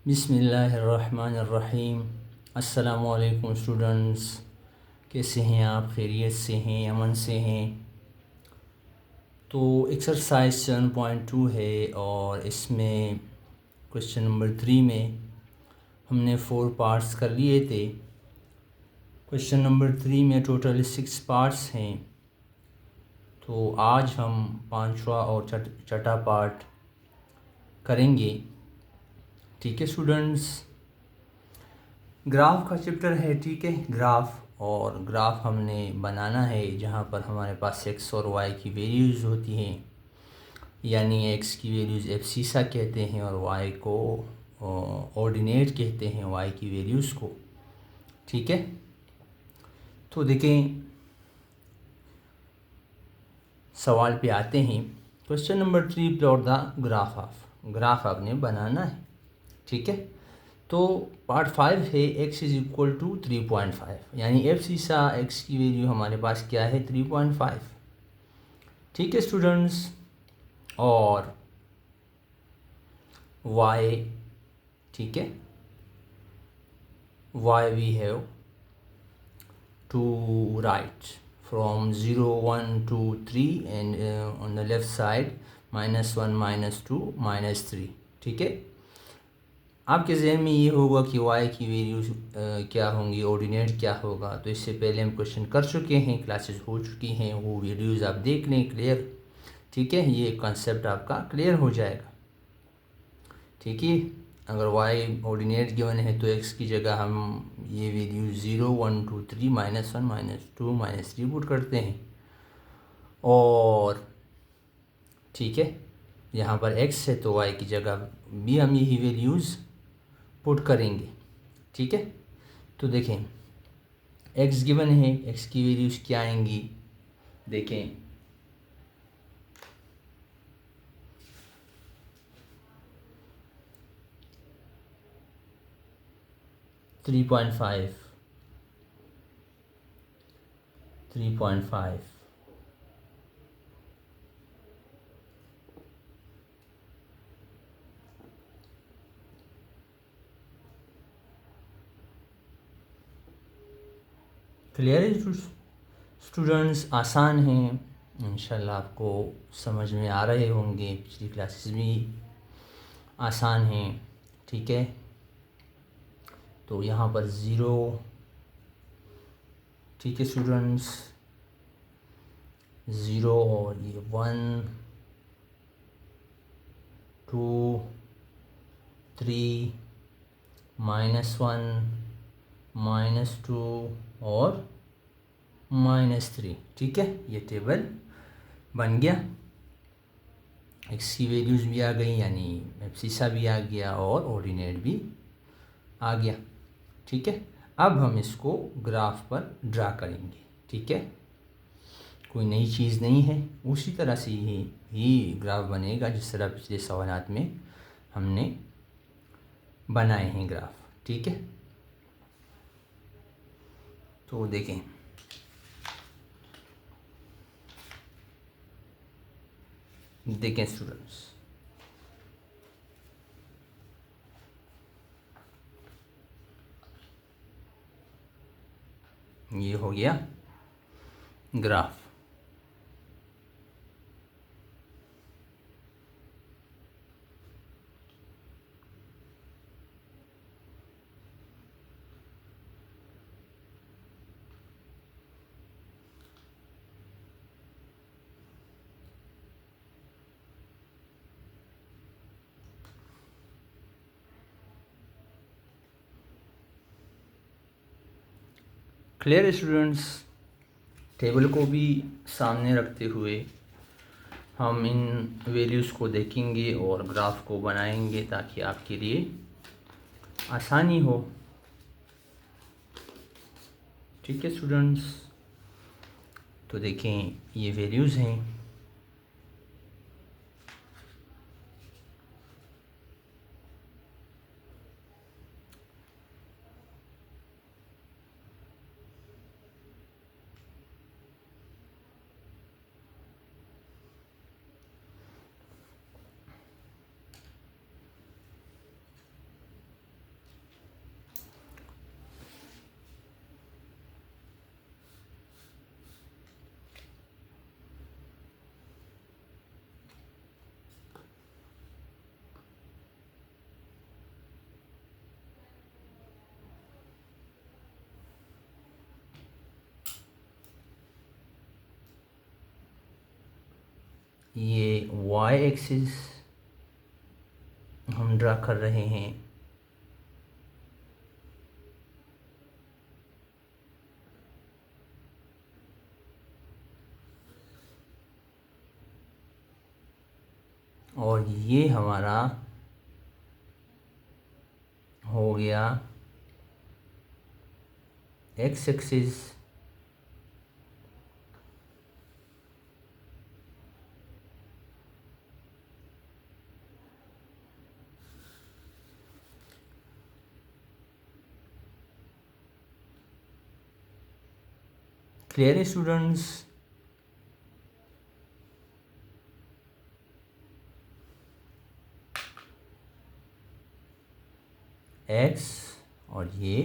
बिस्मिल्लाहिर्रहमानिर्रहीम। अस्सलामुअलैकुम स्टूडेंट्स, कैसे हैं आप? खैरियत से हैं, अमन से हैं? तो एक्सरसाइज 7.2 है और इसमें क्वेश्चन नंबर 3 में हमने 4 पार्ट्स कर लिए थे। क्वेश्चन नंबर 3 में टोटल 6 पार्ट्स हैं, तो आज हम पांचवा और छठा पार्ट करेंगे। ठीक है स्टूडेंट्स, ग्राफ का चैप्टर है। ठीक है, ग्राफ और ग्राफ हमने बनाना है जहाँ पर हमारे पास एक्स और वाई की वैल्यूज़ होती हैं, यानी एक्स की वैल्यूज़ एब्सिसा कहते हैं और वाई को ऑर्डिनेट कहते हैं, वाई की वैल्यूज़ को। ठीक है, तो देखें, सवाल पे आते हैं। Question number 3, plot the graph of. Graph आपने बनाना है। ठीक है, तो पार्ट 5 है x इज़ इक्वल टू 3.5, यानी एफ सीसा x की वैल्यू हमारे पास क्या है? 3.5। ठीक है स्टूडेंट्स, और y, ठीक है, y we have to write from 0 1 2 3 and on the left side -1 -2 -3। ठीक है, आपके जहन में ये होगा कि y की वैल्यूज क्या होंगी, ऑर्डिनेट क्या होगा। तो इससे पहले हम क्वेश्चन कर चुके हैं, क्लासेस हो चुकी हैं, वो वीडियोज़ आप देख लें क्लियर। ठीक है, ये कंसेप्ट आपका क्लियर हो जाएगा। ठीक है, अगर y ऑर्डिनेट गिवन है तो x की जगह हम ये वैल्यू 0 1 2 3 -1 -2 -3 पुट करते हैं, और ठीक है, यहाँ पर x है तो y की जगह भी हम यही वैल्यूज़ पुट करेंगे। ठीक है, तो देखें, x गिवन है, x की वैल्यूज़ क्या आएंगी? देखें, थ्री पॉइंट फाइव, 3.5, क्लियर है स्टूडेंट्स? आसान हैं, इंशाल्लाह आपको समझ में आ रहे होंगे। पिछली क्लासेस भी आसान हैं। ठीक है, तो यहाँ पर 0, ठीक है स्टूडेंट्स, 0 और ये 1 2 3 -1 -2 और -3। ठीक है, ये टेबल बन गया। एक्स की वैल्यूज़ भी आ गई, यानी एब्सिसा भी आ गया और ऑर्डिनेट भी आ गया। ठीक है, अब हम इसको ग्राफ पर ड्रा करेंगे। ठीक है, कोई नई चीज़ नहीं है, उसी तरह से ही ग्राफ बनेगा जिस तरह पिछले सवालात में हमने बनाए हैं ग्राफ। ठीक है, तो देखें, स्टूडेंट्स, ये हो गया ग्राफ। Clear students? टेबल को भी सामने रखते हुए हम इन वैल्यूज़ को देखेंगे और ग्राफ को बनाएंगे ताकि आपके लिए आसानी हो। ठीक है स्टूडेंट्स, तो देखें, ये वैल्यूज़ हैं। ये वाई एक्सिस हम ड्रा कर रहे हैं, और ये हमारा हो गया एक्स एक्सिस। क्लियर है स्टूडेंट्स? एक्स और ये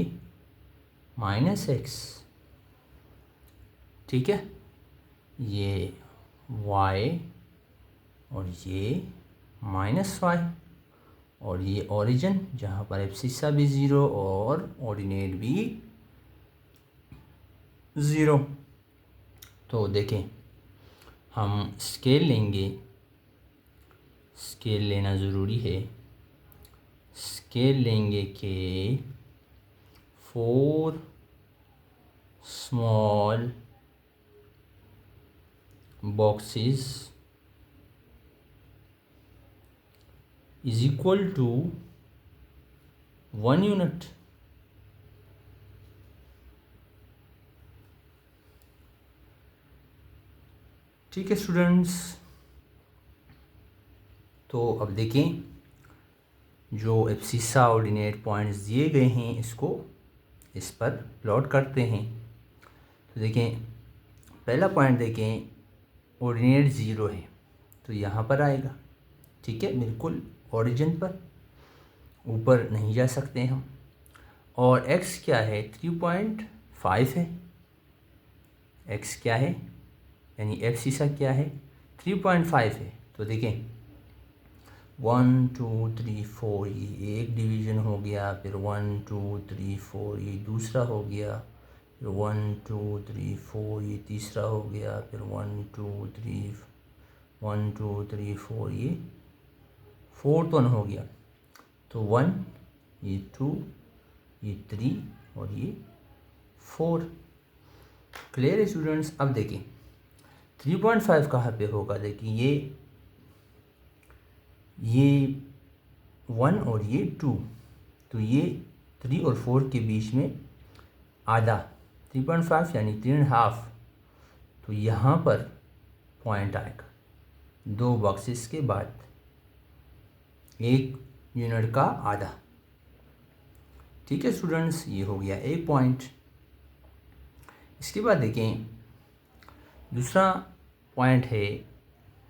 माइनस एक्स, ठीक है, ये वाई और ये माइनस वाई, और ये ओरिजिन जहाँ पर एब्सिसा भी ज़ीरो और ऑर्डिनेट भी ज़ीरो। तो देखें, हम स्केल लेंगे, स्केल लेना ज़रूरी है। स्केल लेंगे कि 4 small boxes is equal to 1 unit. ठीक है स्टूडेंट्स, तो अब देखें, जो एब्सिसा ऑर्डिनेट पॉइंट्स दिए गए हैं इसको इस पर प्लॉट करते हैं। तो देखें, पहला पॉइंट देखें, ऑर्डिनेट ज़ीरो है तो यहाँ पर आएगा, ठीक है, बिल्कुल ओरिजिन पर, ऊपर नहीं जा सकते हम। और x क्या है, 3.5 है। x क्या है, यानी एब्सिसा क्या है, 3.5 है। तो देखें 1 2 3 4 ये एक डिवीज़न हो गया, फिर 1 2 3 4 ये दूसरा हो गया, फिर 1 2 3 4 ये तीसरा हो गया, फिर 1 2 3 4 ये फोर्थ वन हो गया। तो 1 ये 2 ये 3 और ये 4। क्लियर है स्टूडेंट्स? अब देखिए 3.5 कहाँ पे होगा, देखिए ये 1 और ये 2, तो ये 3 और 4 के बीच में आधा 3.5 यानी 3.5, तो यहाँ पर पॉइंट आएगा 2 बॉक्सेस के बाद, 1 यूनिट का आधा। ठीक है स्टूडेंट्स, ये हो गया एक पॉइंट। इसके बाद देखें दूसरा पॉइंट है,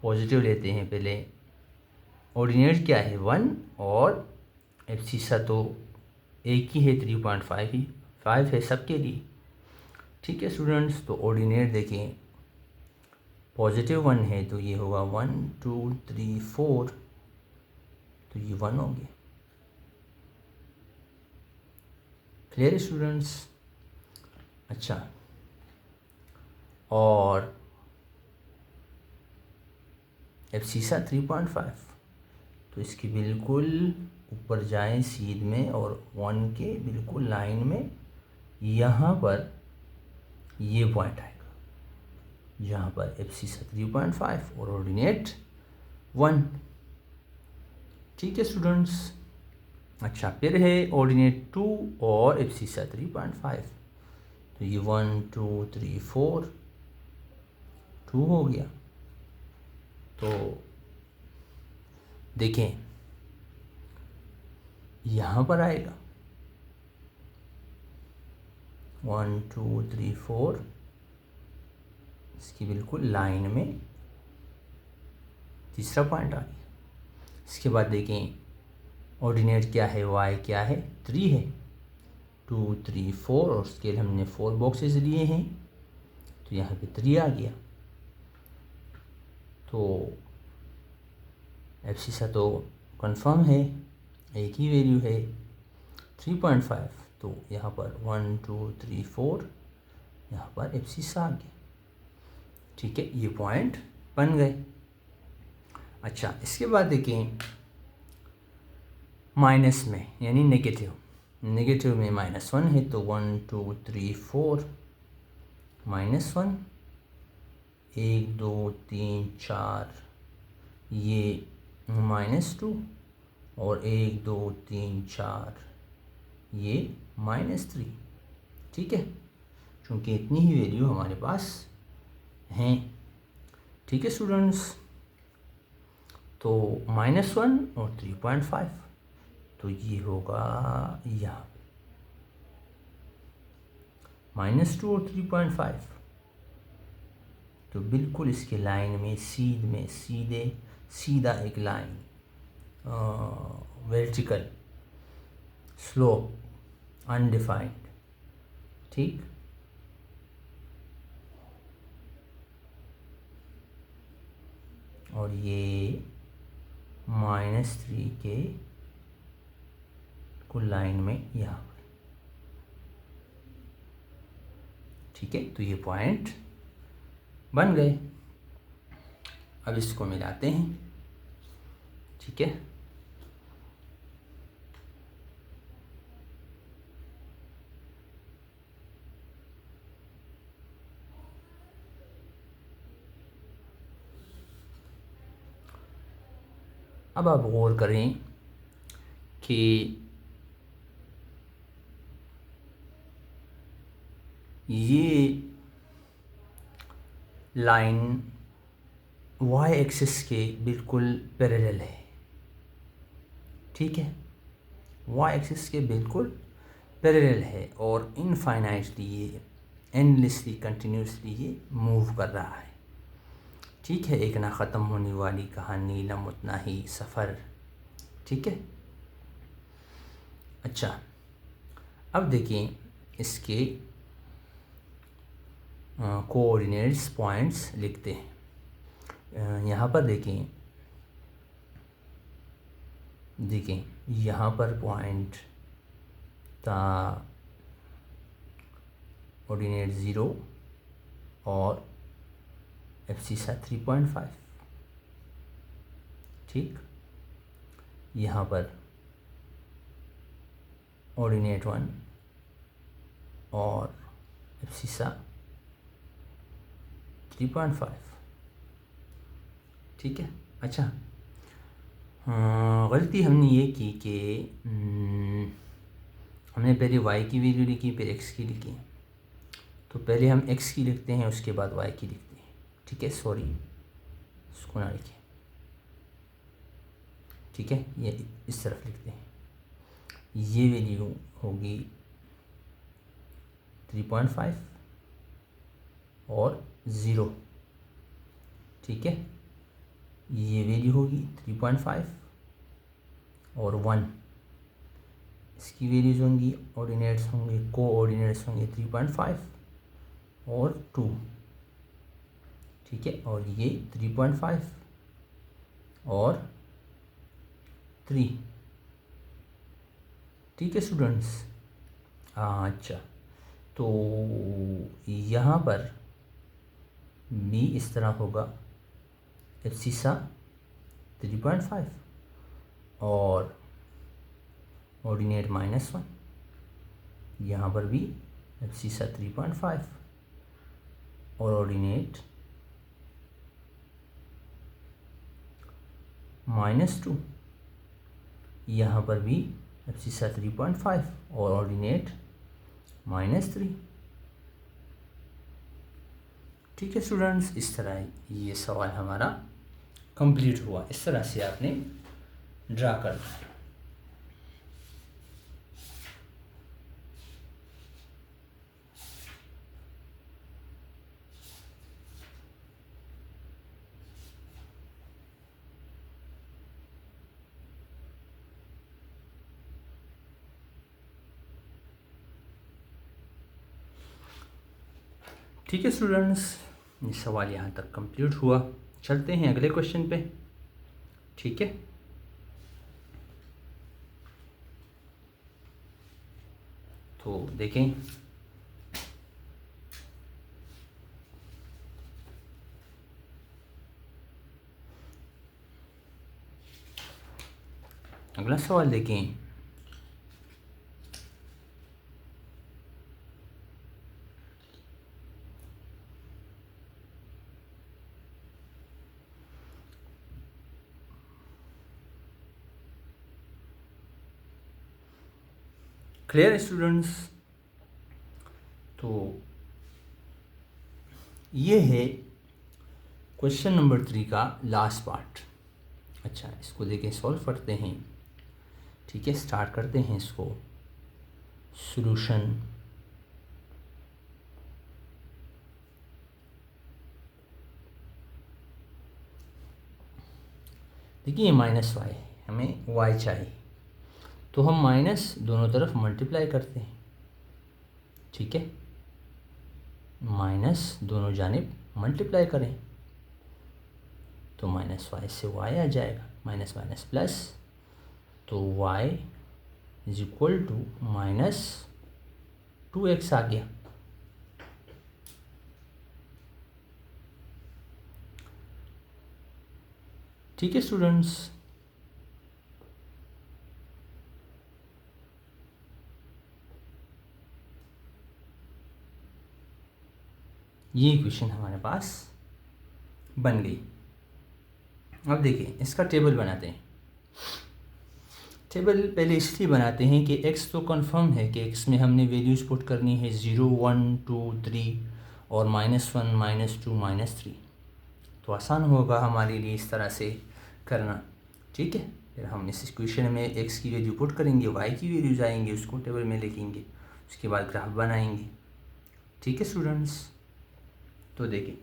पॉजिटिव लेते हैं पहले। ऑर्डिनेट क्या है, 1 और एब्सिसा तो एक ही है, 3.5 है सबके लिए। ठीक है स्टूडेंट्स, तो ऑर्डिनेट देखें, पॉजिटिव 1 है तो ये होगा 1 2 3 4, तो ये 1 हो गया। Clear students? अच्छा, और एब्सिसा 3.5, तो इसकी बिल्कुल ऊपर जाएं सीध में और 1 के बिल्कुल लाइन में, यहाँ पर ये पॉइंट आएगा जहाँ पर एब्सिसा 3.5 और ऑर्डिनेट 1। ठीक है स्टूडेंट्स? अच्छा, फिर है ऑर्डिनेट 2 और एब्सिसा 3.5, तो ये 1 2 3 4 2 हो गया। तो देखें यहाँ पर आएगा 1 2 3 4, इसकी बिल्कुल लाइन में तीसरा पॉइंट आ गया। इसके बाद देखें ऑर्डिनेट क्या है, y क्या है, 3 है, 2 3 4 और स्केल हमने 4 बॉक्सेस लिए हैं, तो यहाँ पे 3 आ गया। तो एब्सिसा तो कंफर्म है, एक ही वैल्यू है 3.5, तो यहाँ पर 1 2 3 4 यहाँ पर एब्सिसा आ गया। ठीक है, ये पॉइंट बन गए। अच्छा, इसके बाद देखें माइनस में यानी नेगेटिव में -1 है तो 1 2 3 4 -1, 1 2 3 4 ये -2 और 1 2 3 4 ये -3। ठीक है, क्योंकि इतनी ही वैल्यू हमारे पास हैं। ठीक है स्टूडेंट्स, तो -1 और 3.5, तो ये होगा यहाँ -2 और 3.5, तो बिल्कुल इसके लाइन में सीधा एक लाइन वर्टिकल स्लोप अनडिफाइंड। ठीक, और ये -3 के कुल लाइन में यहाँ पर। ठीक है, तो ये पॉइंट बन गए। अब इसको मिलाते हैं। ठीक है, अब आप गौर करें कि ये लाइन वाई एक्सिस के बिल्कुल पैरेलल है। ठीक है, वाई एक्सिस के बिल्कुल पैरेलल है और इनफाइनाइटली ये एंडलेसली कंटिन्यूसली ये मूव कर रहा है। ठीक है, एक ना ख़त्म होने वाली कहानी, लम उतना ही सफ़र। ठीक है, अच्छा, अब देखिए इसके कोऑर्डिनेट्स पॉइंट्स लिखते हैं। यहाँ पर देखें यहाँ पर पॉइंट था कोऑर्डिनेट 0 और एब्सिसा 3.5। ठीक, यहाँ पर ऑर्डिनेट 1 और एब्सिसा 3.5। ठीक है, अच्छा, गलती हमने ये की कि हमने पहले y की वैल्यू लिखी फिर x की लिखी। तो पहले हम x की लिखते हैं उसके बाद y की लिखते हैं। ठीक है, सॉरी इसको ना लिखें। ठीक है, ये इस तरफ लिखते हैं। ये वैल्यू होगी 3.5 और 0। ठीक है, ये वैल्यू होगी 3.5 और 1। इसकी वैल्यूज होंगी, ऑर्डिनेट्स होंगे, कोऑर्डिनेट्स होंगे 3.5 और 2। ठीक है, और ये 3.5 और 3। ठीक है स्टूडेंट्स, अच्छा, तो यहाँ पर b इस तरह होगा, एब्सिसा 3.5 और ऑर्डिनेट -1। यहाँ पर भी एब्सिसा 3.5 और ऑर्डिनेट -2। यहाँ पर भी एब्सिसा 3.5 और ऑर्डिनेट -3। ठीक है स्टूडेंट्स, इस तरह ये सवाल हमारा कंप्लीट हुआ। इस तरह से आपने ड्रा करना है। ठीक है स्टूडेंट्स, ये सवाल यहाँ तक कंप्लीट हुआ। चलते हैं अगले क्वेश्चन पे। ठीक है, तो देखें अगला सवाल देखें। Clear students? तो ये है क्वेश्चन नंबर 3 का लास्ट पार्ट। अच्छा, इसको देखें, सॉल्व करते हैं। ठीक है, स्टार्ट करते हैं इसको। सॉल्यूशन। देखिए ये माइनस वाई, हमें वाई चाहिए, तो हम माइनस दोनों तरफ मल्टीप्लाई करते हैं। ठीक है, माइनस दोनों जानिब मल्टीप्लाई करें तो माइनस वाई से वाई आ जाएगा, माइनस माइनस प्लस, तो Y is equal to minus 2x आ गया। ठीक है स्टूडेंट्स, ये इक्वेशन हमारे पास बन गई। अब देखिए इसका टेबल बनाते हैं। टेबल पहले इसलिए बनाते हैं कि x तो कंफर्म है कि x में हमने वैल्यूज़ पुट करनी है 0, 1, 2, 3 और -1, -2, -3। तो आसान होगा हमारे लिए इस तरह से करना। ठीक है, फिर हम इस इक्वेशन में x की वैल्यू पुट करेंगे, y की वैल्यूज आएंगे, उसको टेबल में लिखेंगे, उसके बाद ग्राफ बनाएंगे। ठीक है स्टूडेंट्स, तो देखिए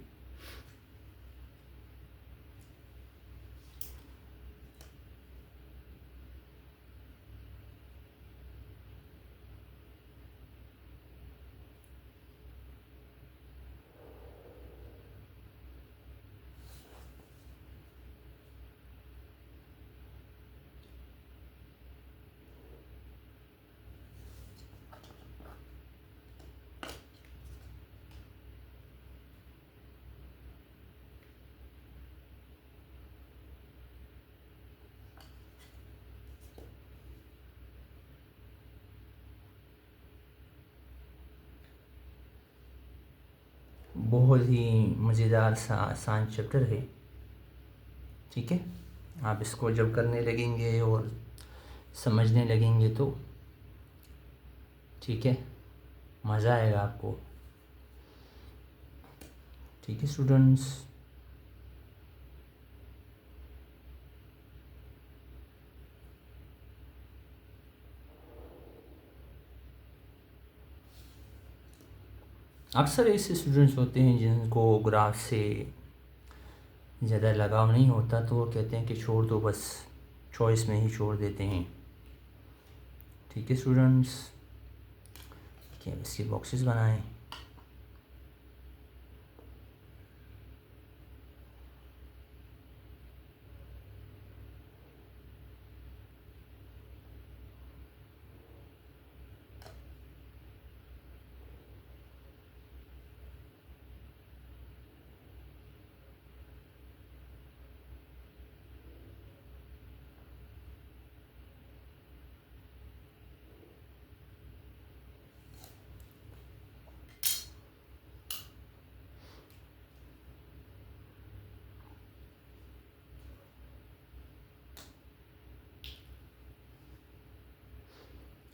बहुत ही मज़ेदार सा आसान चैप्टर है। ठीक है, आप इसको जब करने लगेंगे और समझने लगेंगे तो ठीक है, मज़ा आएगा आपको। ठीक है स्टूडेंट्स, अक्सर ऐसे स्टूडेंट्स होते हैं जिनको ग्राफ से ज़्यादा लगाव नहीं होता, तो वो कहते हैं कि छोड़ दो, बस चॉइस में ही छोड़ देते हैं। ठीक है स्टूडेंट्स, क्या इसके बॉक्सेस बनाएं।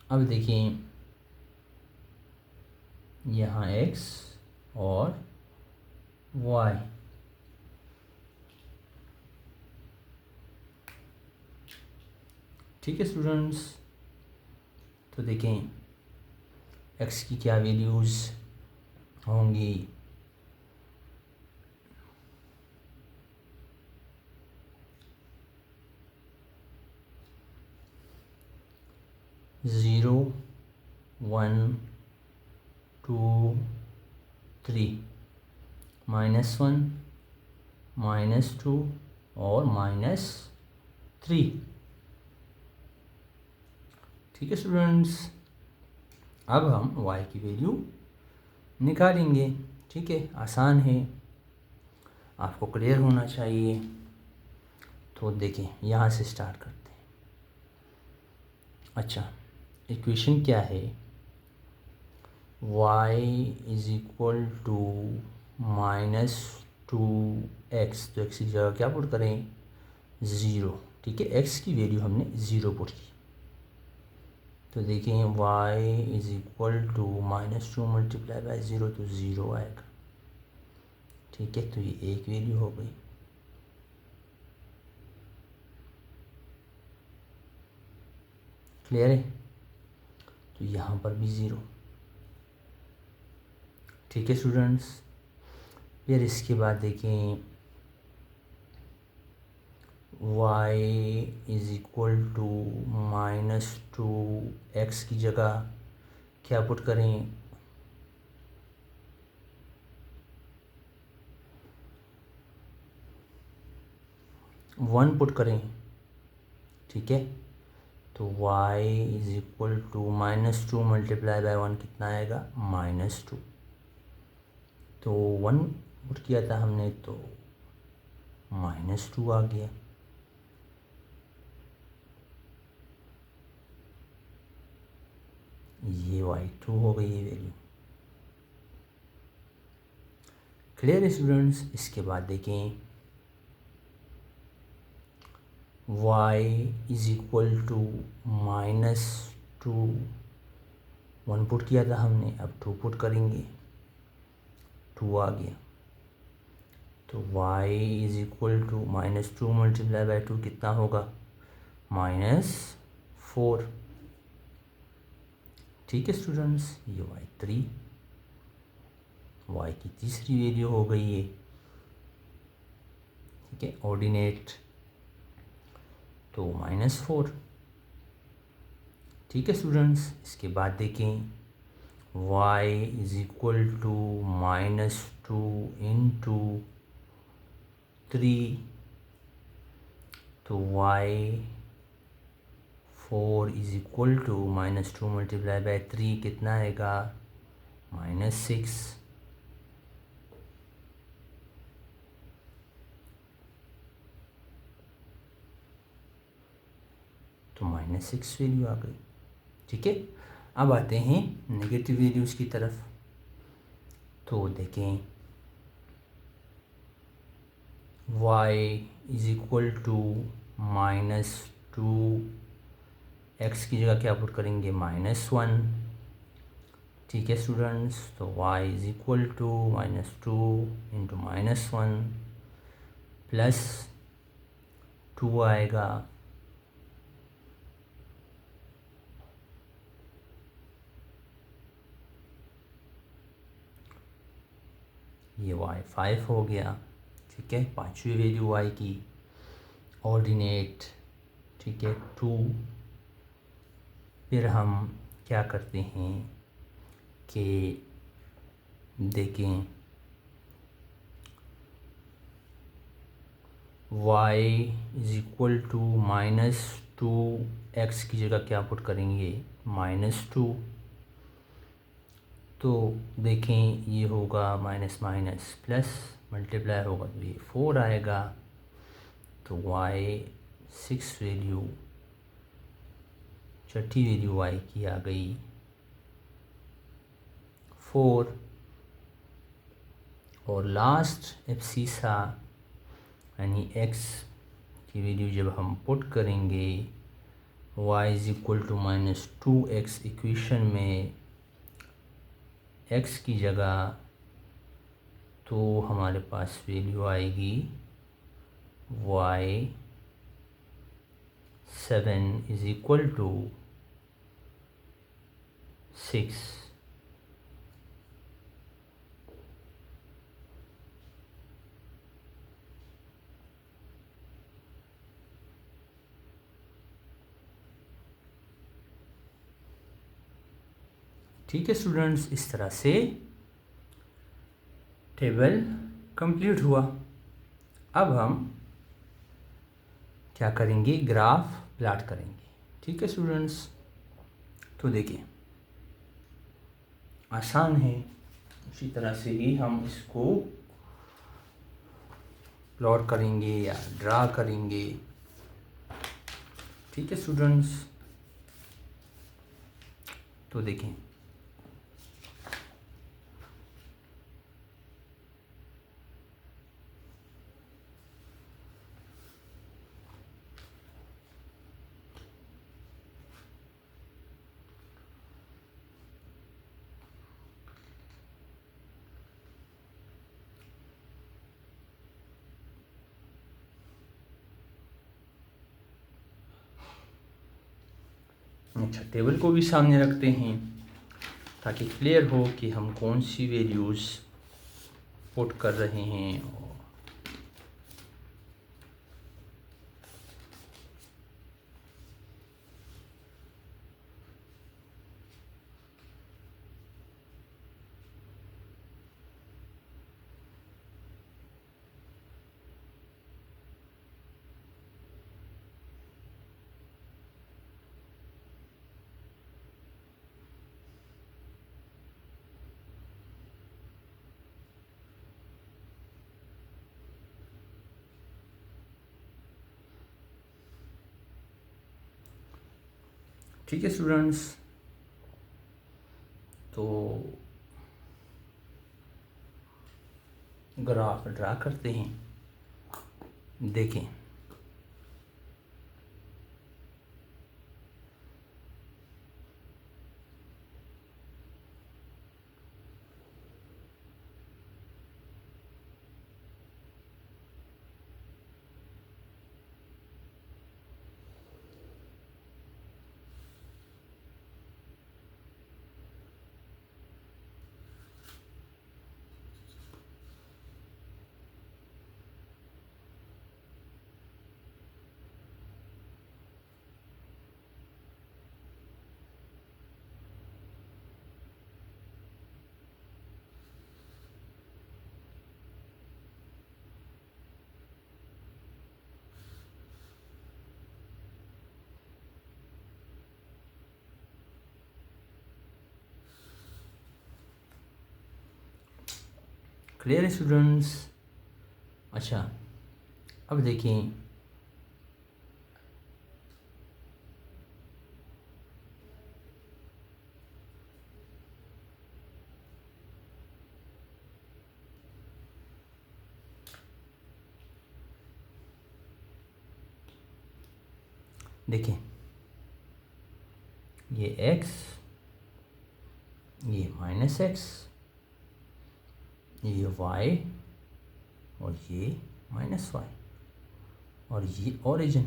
अब देखिए यहाँ x और y, ठीक है स्टूडेंट्स, तो देखें x की क्या वैल्यूज़ होंगी। ज़ीरो, 1, 2, 3, -1, -2 और -3। ठीक है स्टूडेंट्स, अब हम y की वैल्यू निकालेंगे। ठीक है, आसान है, आपको क्लियर होना चाहिए। तो देखिए यहाँ से स्टार्ट करते हैं। अच्छा, इक्वेशन क्या है, y is equal to minus two X, तो एक्स की जगह क्या पुट करें, ज़ीरो। ठीक है, x की वैल्यू हमने ज़ीरो पुट की, तो देखें y is equal to minus two multiply by zero, तो ज़ीरो आएगा। ठीक है, तो ये एक वैल्यू हो गई। क्लियर है, तो यहाँ पर भी ज़ीरो। ठीक है स्टूडेंट्स, फिर इसके बाद देखें y is equal to minus two X की जगह क्या पुट करें, वन पुट करें। ठीक है, तो y is equal to minus two multiply by one कितना आएगा, माइनस टू। तो वन पुट किया था हमने, तो माइनस टू आ गया। ये y2 हो गई ये वैल्यू। क्लियर स्टूडेंट्स, इसके बाद देखें y is equal to minus two, one put किया था हमने, अब टू पुट करेंगे, टू आ गया। तो y is equal to minus two multiply by two कितना होगा, माइनस फोर। ठीक है स्टूडेंट्स, ये y3, y की तीसरी वैल्यू हो गई है। ठीक है, ऑर्डिनेट, तो माइनस फोर। ठीक है स्टूडेंट्स, इसके बाद देखें y is equal to minus two into three, तो y four is equal to minus two multiply by three कितना आएगा, माइनस सिक्स। तो माइनस सिक्स वैल्यू आ गई। ठीक है, अब आते हैं नेगेटिव वैल्यूज़ की तरफ। तो देखें y is equal to minus two, X की जगह क्या पुट करेंगे, माइनस वन। ठीक है स्टूडेंट्स, तो y is equal to minus two into minus one plus two आएगा, ये y5 हो गया। ठीक है, पांचवी वैल्यू y की, ऑर्डिनेट। ठीक है, टू। फिर हम क्या करते हैं कि देखें y is equal to minus two, X की जगह क्या पुट करेंगे, माइनस टू। तो देखें ये होगा माइनस माइनस प्लस, मल्टीप्लाई होगा तो ये फोर आएगा। तो y सिक्स वैल्यू, छठी वैल्यू y की आ गई फोर। और लास्ट एब्सीसा यानी x की वैल्यू जब हम पुट करेंगे y is equal to minus two X, equation में x की जगह तो हमारे पास वैल्यू आएगी y seven is equal to six. ठीक है स्टूडेंट्स, इस तरह से टेबल कंप्लीट हुआ। अब हम क्या करेंगे, ग्राफ प्लॉट करेंगे। ठीक है स्टूडेंट्स, तो देखिए आसान है, उसी तरह से ही हम इसको प्लॉट करेंगे या ड्रा करेंगे। ठीक है स्टूडेंट्स, तो देखें अच्छा, टेबल को भी सामने रखते हैं ताकि क्लियर हो कि हम कौन सी वैल्यूज़ पुट कर रहे हैं। ठीक है स्टूडेंट्स, तो ग्राफ ड्रा करते हैं। देखें क्लियर है स्टूडेंट्स। अच्छा, अब देखें देखें ये x, ये -x, ये y और ये -y और ये ओरिजिन।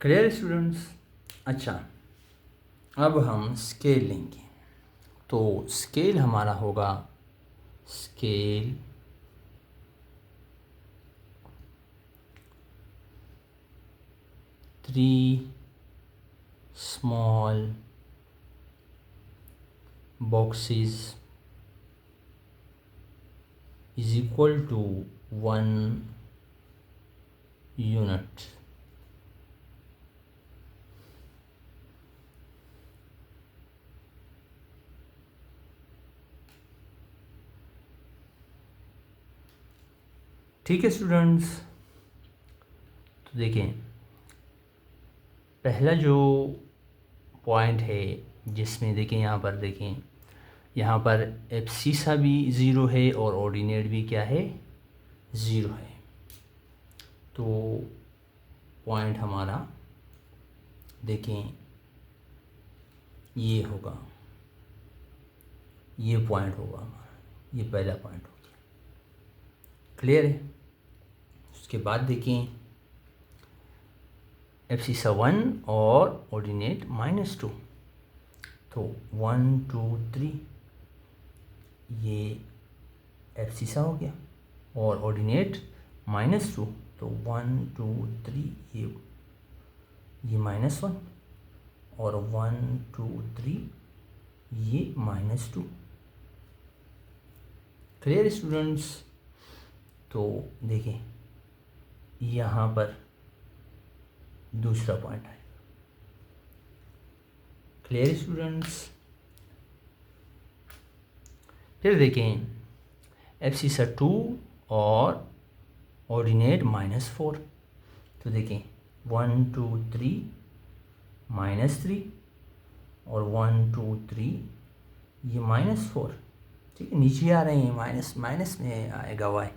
Clear students. अच्छा, अब हम स्केल लेंगे। तो स्केल हमारा होगा scale three small boxes is equal to 1 unit। ठीक है स्टूडेंट्स, तो देखें पहला जो पॉइंट है जिसमें देखें यहाँ पर देखें, यहाँ पर एब्सिसा भी ज़ीरो है और ऑर्डिनेट भी क्या है, ज़ीरो है। तो पॉइंट हमारा देखें ये होगा, ये पॉइंट होगा हमारा, ये पहला पॉइंट हो गया। क्लियर है। उसके बाद देखें एब्सिसा 1 और ऑर्डिनेट -2, तो 1 2 3 ये एब्सिसा हो गया और ऑर्डिनेट -2, तो 1 2 3 ये -1 और 1 2 3 ये -2। Clear students. तो देखें यहाँ पर दूसरा पॉइंट है। Clear students. फिर देखें एब्सिसा 2 और ऑर्डिनेट -4, तो देखें 1 2 3 -3 और 1 2 3 ये -4, ठीक है। नीचे आ रहे हैं, माइनस माइनस में आएगा y,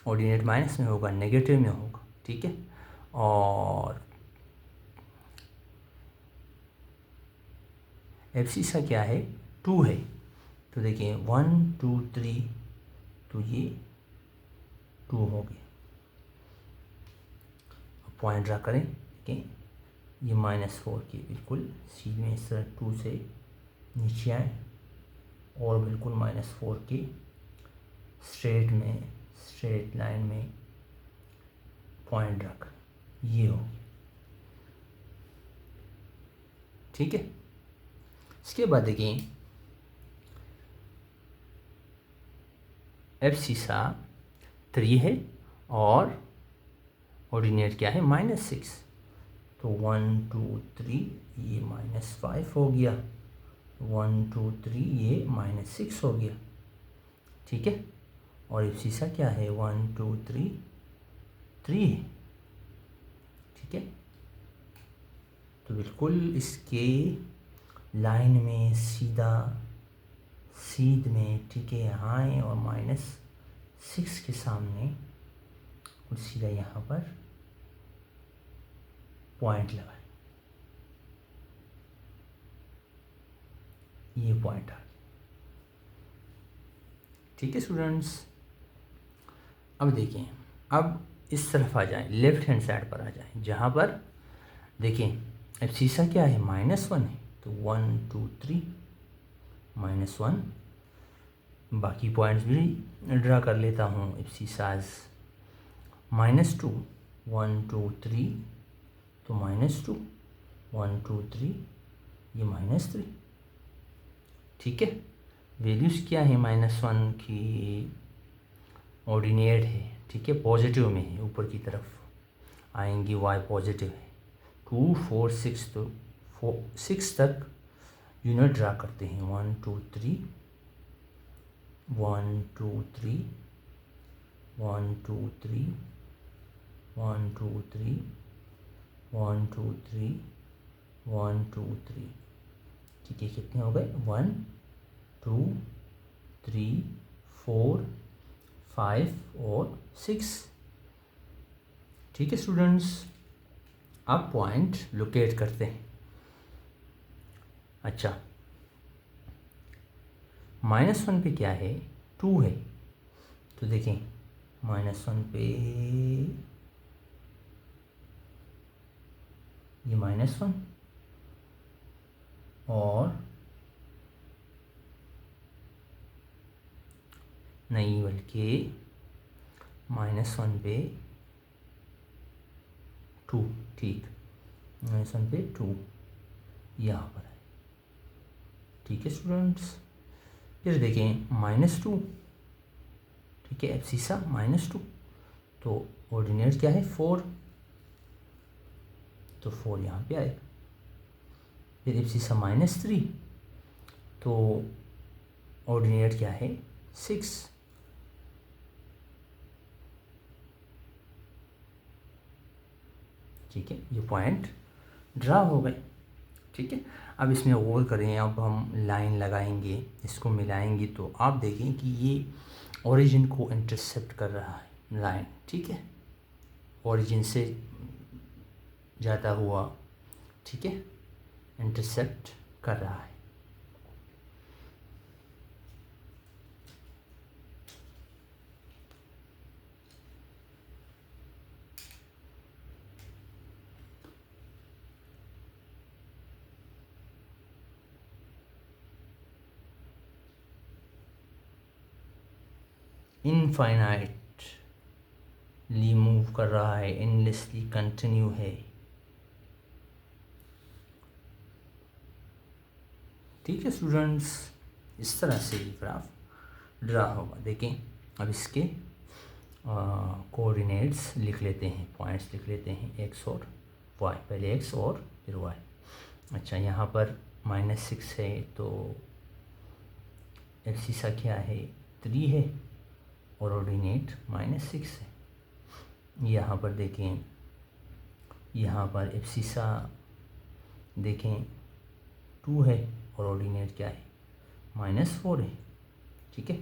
ऑर्डिनेट माइनस में होगा, नेगेटिव में होगा, ठीक है। और एब्सिसा क्या है, 2 है, तो देखिए 1 2 3, तो ये 2 हो गया। पॉइंट ड्रा करें, देखिए ये -4 की बिल्कुल सीधे इस तरह 2 से नीचे आए और बिल्कुल -4 की स्ट्रेट लाइन में पॉइंट रख, ये हो, ठीक है। इसके बाद देखिए एब्सिसा 3 है और ऑर्डिनेट क्या है, -6, तो 1 2 3 ये -5 हो गया, 1 2 3 ये -6 हो गया, ठीक है। और एब्सिसा क्या है, 1 2 3 3 है, ठीक है। तो बिल्कुल इसके लाइन में सीध में, ठीक है, यहाँ है और -6 के सामने और सीधा यहाँ पर पॉइंट लगाए, ये पॉइंट आ गया, ठीक है स्टूडेंट्स। अब देखिए, अब इस तरफ आ जाएं, लेफ्ट हैंड साइड पर आ जाएं, जहाँ पर देखिए एब्सिसा क्या है, -1 है, तो 1 2 3 -1, बाकी पॉइंट्स भी ड्रा कर लेता हूँ। एब्सिसाज -2 1 2 3, तो -2 1 2 3 ये -3, ठीक है। वैल्यूज़ क्या है, -1 की ऑर्डिनेट है, ठीक है, पॉजिटिव में है, ऊपर की तरफ आएंगी, y पॉजिटिव है, 2 4 6, तो 6 तक यूनिट ड्रा करते हैं, 1 2 3 1 2 3 1 2 3 1 2 3 1 2 3 1 2 3, ठीक है। कितने हो गए, 1 2 3 4 5 और 6, ठीक है स्टूडेंट्स। अब पॉइंट लोकेट करते हैं। अच्छा, -1 पे क्या है, 2 है, तो देखें -1 पे ये -1 और नहीं, बल्कि -1 पे 2, ठीक, -1 पे 2 यहाँ पर है, ठीक है स्टूडेंट्स। फिर देखें -2, ठीक है, एब्सिसा -2, तो ऑर्डिनेट क्या है, 4, तो 4 यहाँ पे आएगा। फिर एब्सिसा -3, तो ऑर्डिनेट क्या है, 6, ठीक है। ये पॉइंट ड्रा हो गए, ठीक है। अब इसमें गौर करें, अब हम लाइन लगाएंगे, इसको मिलाएंगे, तो आप देखें कि ये ओरिजिन को इंटरसेप्ट कर रहा है लाइन, ठीक है, ओरिजिन से जाता हुआ, ठीक है, इंटरसेप्ट कर रहा है। इनफाइनाइटली मूव कर रहा है, एंडलेसली कंटिन्यू है, ठीक है स्टूडेंट्स। इस तरह से ग्राफ ड्रा होगा। देखें, अब इसके कोऑर्डिनेट्स लिख लेते हैं, पॉइंट्स लिख लेते हैं, एक्स और वाई, पहले एक्स और फिर वाई। अच्छा, यहाँ पर -6 है, तो एब्सिसा क्या है, 3 है और ऑर्डिनेट -6 है। यहाँ पर देखें, यहाँ पर एब्सिसा देखें 2 है और ऑर्डिनेट क्या है -4 है। ठीक है,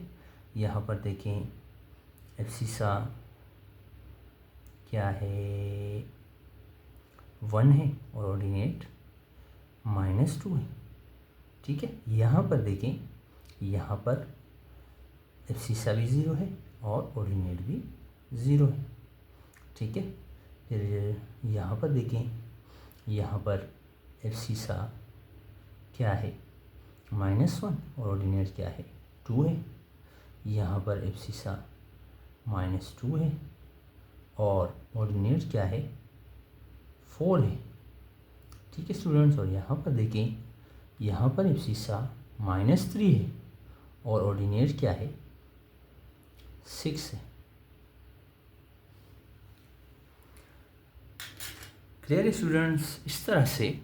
यहाँ पर देखें एब्सिसा क्या है 1 है और ऑर्डिनेट -2 है। ठीक है, यहाँ पर देखें, यहाँ पर एब्सिसा भी 0 है और ऑर्डिनेट भी 0 है। ठीक है, फिर यहाँ पर देखें, यहाँ पर एब्सिसा क्या है -1 और ऑर्डिनेट क्या है 2 है। यहाँ पर एब्सिसा -2 है और ऑर्डिनेट क्या है 4 है। ठीक है स्टूडेंट्स, और यहाँ पर देखें, यहाँ पर एब्सिसा -3 है और ऑर्डिनेट क्या है 6 है। क्लियर स्टूडेंट्स, इस तरह से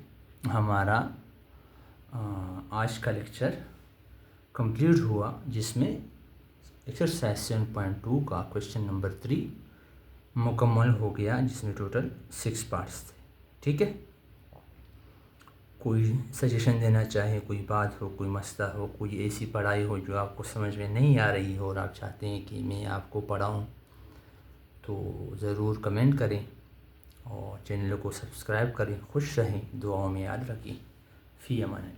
हमारा आज का लेक्चर कंप्लीट हुआ, जिसमें एक्सरसाइज 7.2 का क्वेश्चन नंबर 3 मुकम्मल हो गया, जिसमें टोटल 6 पार्ट्स थे। ठीक है, कोई सजेशन देना चाहे, कोई बात हो, कोई मसला हो, कोई ऐसी पढ़ाई हो जो आपको समझ में नहीं आ रही हो और आप चाहते हैं कि मैं आपको पढ़ाऊं, तो ज़रूर कमेंट करें और चैनल को सब्सक्राइब करें। खुश रहें, दुआओं में याद रखें। फ़ी अमान।